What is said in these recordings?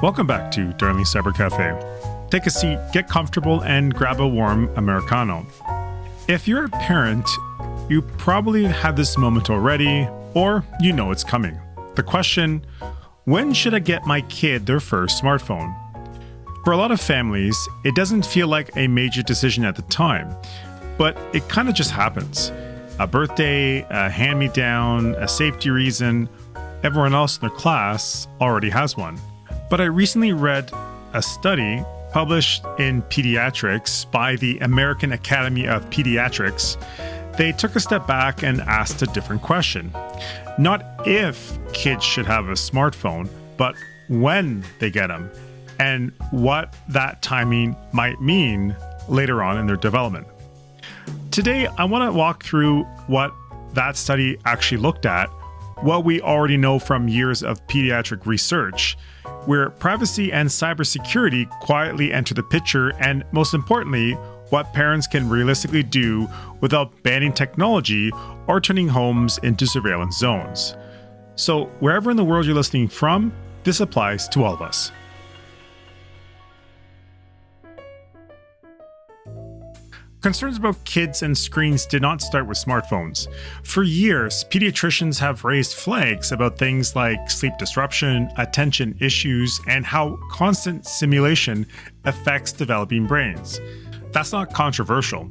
Welcome back to Darnley Cyber Café. Take a seat, get comfortable, and grab a warm Americano. If you're a parent, you probably had this moment already, or you know it's coming. The question, when should I get my kid their first smartphone? For a lot of families, it doesn't feel like a major decision at the time, but it kind of just happens. A birthday, a hand-me-down, a safety reason, everyone else in their class already has one. But I recently read a study published in Pediatrics by the American Academy of Pediatrics. They took a step back and asked a different question. Not if kids should have a smartphone, but when they get them, and what that timing might mean later on in their development. Today, I want to walk through what that study actually looked at, what we already know from years of pediatric research, where privacy and cybersecurity quietly enter the picture, and most importantly, what parents can realistically do without banning technology or turning homes into surveillance zones. So wherever in the world you're listening from, this applies to all of us. Concerns about kids and screens did not start with smartphones. For years, pediatricians have raised flags about things like sleep disruption, attention issues, and how constant stimulation affects developing brains. That's not controversial.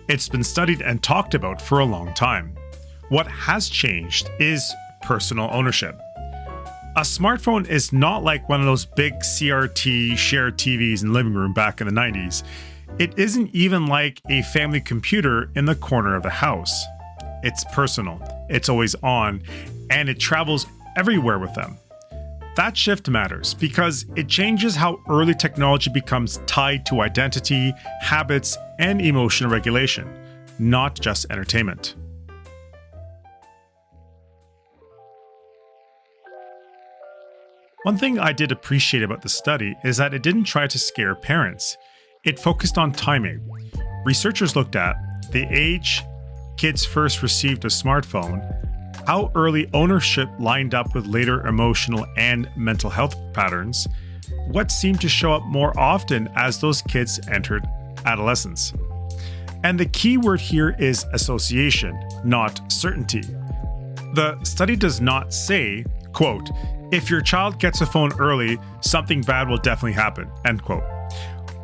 It's been studied and talked about for a long time. What has changed is personal ownership. A smartphone is not like one of those big CRT shared TVs in the living room back in the 90s. It isn't even like a family computer in the corner of the house. It's personal, it's always on, and it travels everywhere with them. That shift matters because it changes how early technology becomes tied to identity, habits, and emotional regulation, not just entertainment. One thing I did appreciate about the study is that it didn't try to scare parents. It focused on timing. Researchers looked at the age kids first received a smartphone, how early ownership lined up with later emotional and mental health patterns, what seemed to show up more often as those kids entered adolescence. And the key word here is association, not certainty. The study does not say, quote, if your child gets a phone early, something bad will definitely happen, end quote.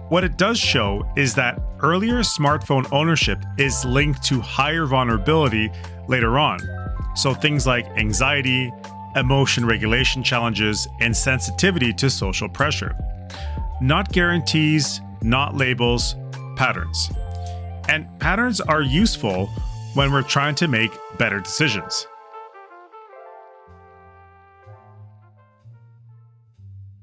What it does show is that earlier smartphone ownership is linked to higher vulnerability later on. So things like anxiety, emotion regulation challenges, and sensitivity to social pressure. Not guarantees, not labels, patterns. And patterns are useful when we're trying to make better decisions.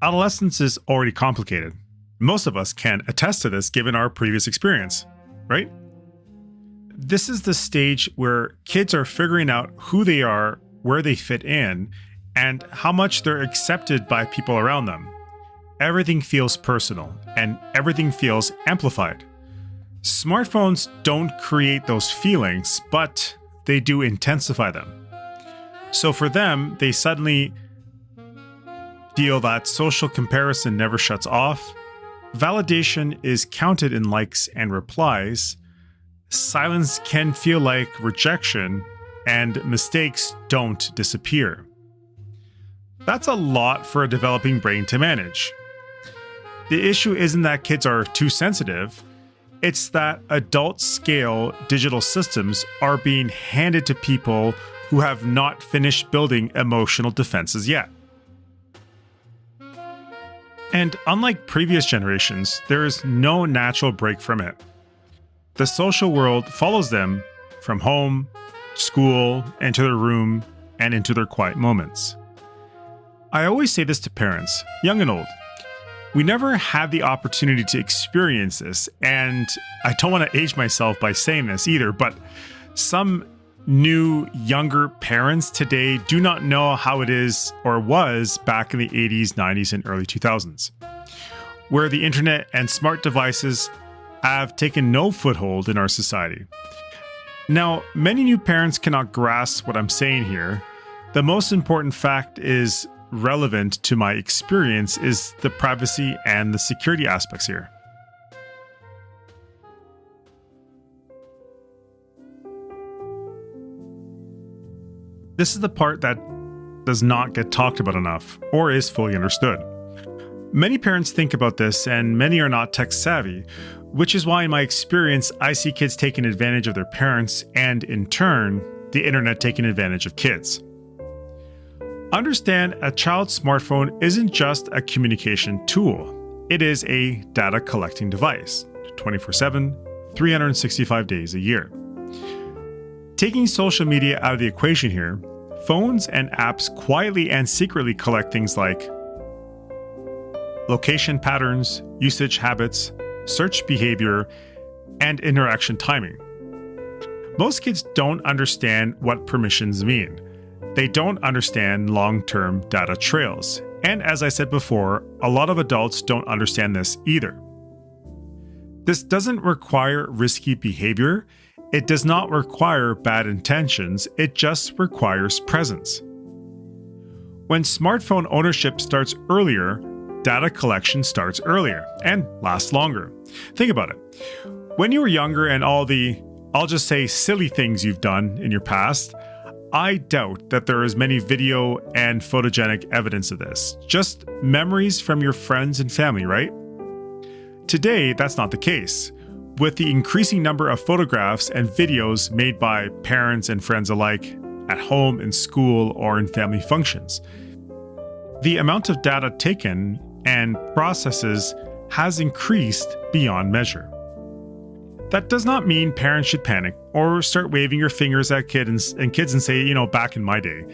Adolescence is already complicated. Most of us can attest to this given our previous experience, right? This is the stage where kids are figuring out who they are, where they fit in, and how much they're accepted by people around them. Everything feels personal, and everything feels amplified. Smartphones don't create those feelings, but they do intensify them. So for them, they suddenly feel that social comparison never shuts off. Validation is counted in likes and replies. Silence can feel like rejection, and mistakes don't disappear. That's a lot for a developing brain to manage. The issue isn't that kids are too sensitive, it's that adult-scale digital systems are being handed to people who have not finished building emotional defenses yet. And unlike previous generations, there is no natural break from it. The social world follows them from home, school, into their room, and into their quiet moments. I always say this to parents, young and old. We never had the opportunity to experience this, and I don't want to age myself by saying this either, but some new, younger parents today do not know how it is or was back in the 80s, 90s, and early 2000s, where the internet and smart devices have taken no foothold in our society. Now, many new parents cannot grasp what I'm saying here. The most important fact is relevant to my experience is the privacy and the security aspects here. This is the part that does not get talked about enough or is fully understood. Many parents think about this, and many are not tech savvy, which is why in my experience, I see kids taking advantage of their parents and, in turn, the internet taking advantage of kids. Understand, a child's smartphone isn't just a communication tool. It is a data collecting device, 24/7, 365 days a year. Taking social media out of the equation here, phones and apps quietly and secretly collect things like location patterns, usage habits, search behavior, and interaction timing. Most kids don't understand what permissions mean. They don't understand long-term data trails. And as I said before, a lot of adults don't understand this either. This doesn't require risky behavior. It does not require bad intentions. It just requires presence. When smartphone ownership starts earlier, data collection starts earlier and lasts longer. Think about it. When you were younger and all the, I'll just say, silly things you've done in your past, I doubt that there is many video and photogenic evidence of this. Just memories from your friends and family, right? Today, that's not the case. With the increasing number of photographs and videos made by parents and friends alike at home, in school, or in family functions, the amount of data taken and processes has increased beyond measure. That does not mean parents should panic or start waving your fingers at kids and say, back in my day.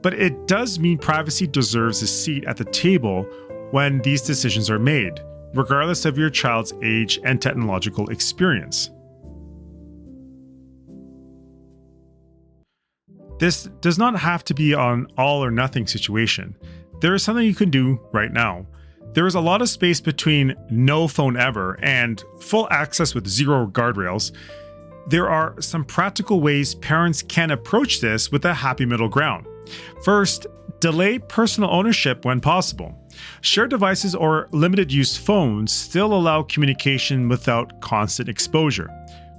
But it does mean privacy deserves a seat at the table when these decisions are made, regardless of your child's age and technological experience. This does not have to be an all or nothing situation. There is something you can do right now. There is a lot of space between no phone ever and full access with zero guardrails. There are some practical ways parents can approach this with a happy middle ground. First, delay personal ownership when possible. Shared devices or limited use phones still allow communication without constant exposure.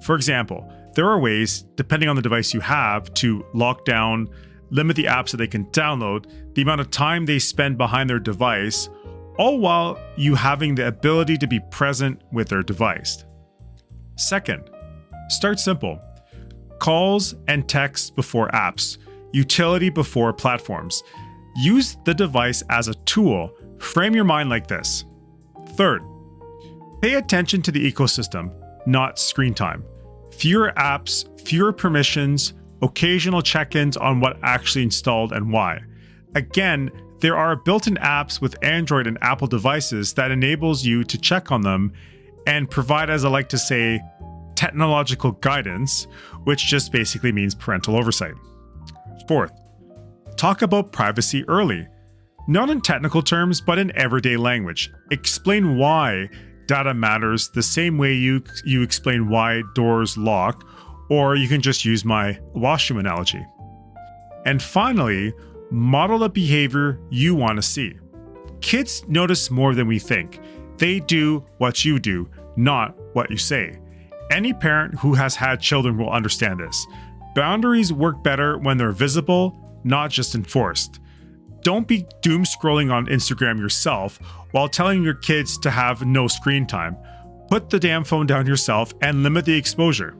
For example, there are ways, depending on the device you have, to lock down, limit the apps that they can download, the amount of time they spend behind their device, all while you having the ability to be present with their device. Second, start simple. Calls and texts before apps, utility before platforms. Use the device as a tool. Frame your mind like this. Third, pay attention to the ecosystem, not screen time. Fewer apps, fewer permissions, occasional check-ins on what actually installed and why. Again, there are built-in apps with Android and Apple devices that enables you to check on them and provide, as I like to say, technological guidance, which just basically means parental oversight. Fourth, talk about privacy early. Not in technical terms, but in everyday language. Explain why data matters the same way you explain why doors lock, or you can just use my washroom analogy. And finally, model the behavior you want to see. Kids notice more than we think. They do what you do, not what you say. Any parent who has had children will understand this. Boundaries work better when they're visible, not just enforced. Don't be doom scrolling on Instagram yourself while telling your kids to have no screen time. Put the damn phone down yourself and limit the exposure.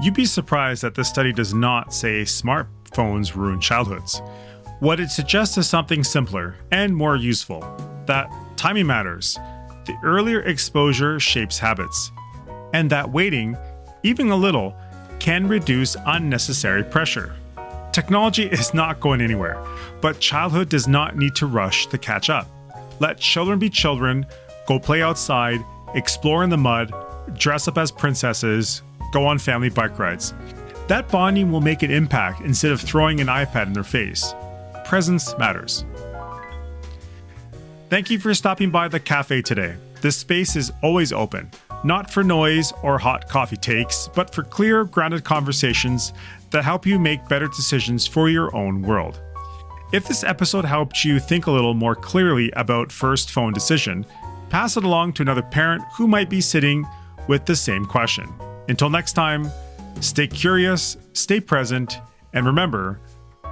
You'd be surprised that this study does not say smartphones ruin childhoods. What it suggests is something simpler and more useful, that timing matters. The earlier exposure shapes habits, and that waiting, even a little, can reduce unnecessary pressure. Technology is not going anywhere, but childhood does not need to rush to catch up. Let children be children, go play outside, explore in the mud, dress up as princesses, go on family bike rides. That bonding will make an impact instead of throwing an iPad in their face. Presence matters. Thank you for stopping by the Café today. This space is always open. not for noise or hot coffee takes, but for clear, grounded conversations that help you make better decisions for your own world. If this episode helped you think a little more clearly about first phone decision, pass it along to another parent who might be sitting with the same question. Until next time, stay curious, stay present, and remember,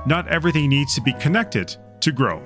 not everything needs to be connected to grow.